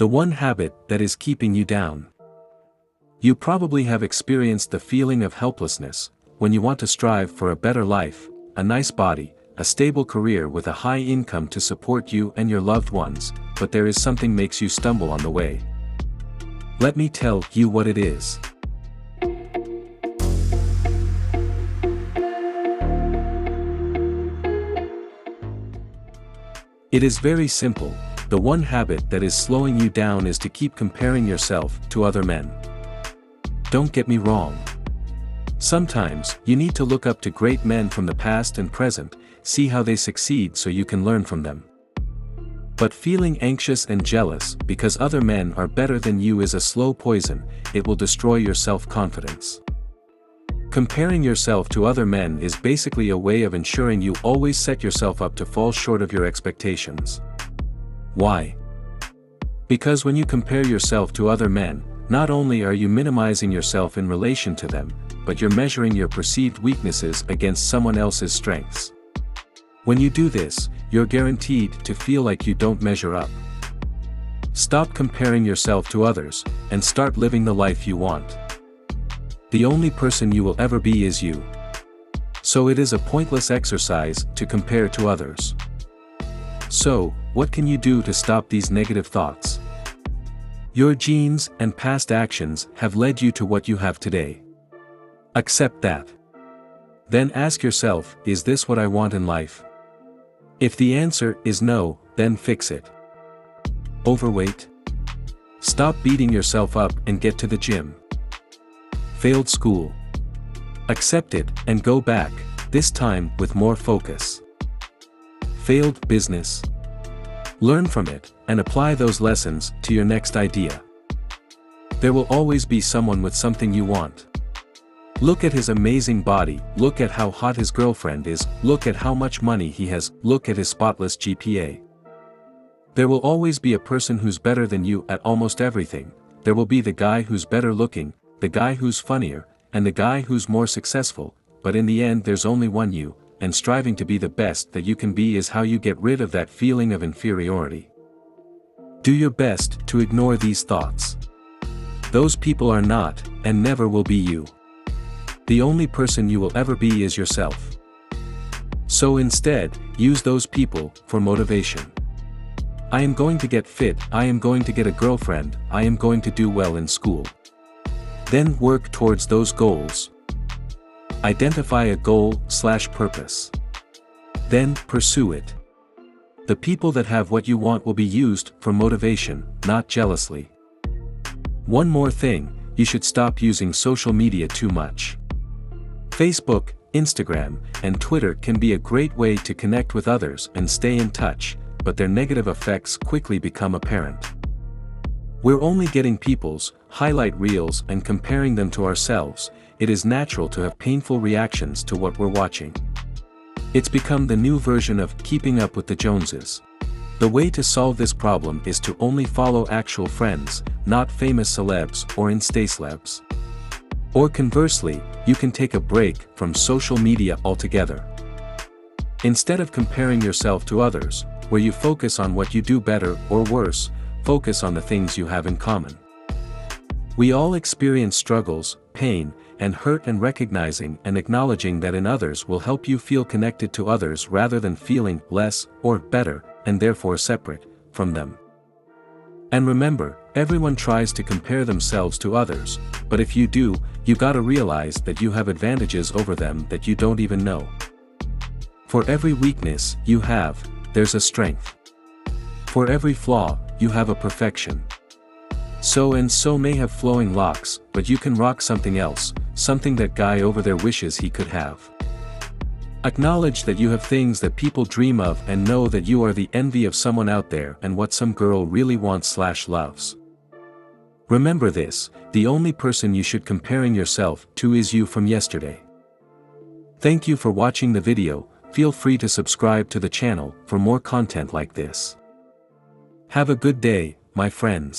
The one habit that is keeping you down. You probably have experienced the feeling of helplessness, when you want to strive for a better life, a nice body, a stable career with a high income to support you and your loved ones, but there is something makes you stumble on the way. Let me tell you what it is. It is very simple. The one habit that is slowing you down is to keep comparing yourself to other men. Don't get me wrong. Sometimes, you need to look up to great men from the past and present, see how they succeed so you can learn from them. But feeling anxious and jealous because other men are better than you is a slow poison. It will destroy your self-confidence. Comparing yourself to other men is basically a way of ensuring you always set yourself up to fall short of your expectations. Why? Because when you compare yourself to other men, not only are you minimizing yourself in relation to them, but you're measuring your perceived weaknesses against someone else's strengths. When you do this, you're guaranteed to feel like you don't measure up. Stop comparing yourself to others, and start living the life you want. The only person you will ever be is you. So it is a pointless exercise to compare to others. So, what can you do to stop these negative thoughts? Your genes and past actions have led you to what you have today. Accept that. Then ask yourself, is this what I want in life? If the answer is no, then fix it. Overweight? Stop beating yourself up and get to the gym. Failed school? Accept it and go back, this time with more focus. Failed business? Learn from it, and apply those lessons to your next idea. There will always be someone with something you want. Look at his amazing body, look at how hot his girlfriend is, look at how much money he has, look at his spotless GPA. There will always be a person who's better than you at almost everything. There will be the guy who's better looking, the guy who's funnier, and the guy who's more successful, but in the end there's only one you, and striving to be the best that you can be is how you get rid of that feeling of inferiority. Do your best to ignore these thoughts. Those people are not, and never will be you. The only person you will ever be is yourself. So instead, use those people for motivation. I am going to get fit, I am going to get a girlfriend, I am going to do well in school. Then work towards those goals. Identify a goal/purpose. Then pursue it. The people that have what you want will be used for motivation, not jealously. One more thing, you should stop using social media too much. Facebook, Instagram, and Twitter can be a great way to connect with others and stay in touch, but their negative effects quickly become apparent. We're only getting people's highlight reels and comparing them to ourselves. It is natural to have painful reactions to what we're watching. It's become the new version of keeping up with the Joneses. The way to solve this problem is to only follow actual friends, not famous celebs or Insta-celebs. Or conversely, you can take a break from social media altogether. Instead of comparing yourself to others, where you focus on what you do better or worse, focus on the things you have in common. We all experience struggles, pain, and hurt, and recognizing and acknowledging that in others will help you feel connected to others rather than feeling less or better, and therefore separate from them. And remember, everyone tries to compare themselves to others, but if you do, you gotta realize that you have advantages over them that you don't even know. For every weakness you have, there's a strength. For every flaw, you have a perfection. So and so may have flowing locks, but you can rock something else, something that guy over there wishes he could have. Acknowledge that you have things that people dream of, and know that you are the envy of someone out there and what some girl really wants/loves. Remember this, the only person you should comparing yourself to is you from yesterday. Thank you for watching the video. Feel free to subscribe to the channel for more content like this. Have a good day, my friends.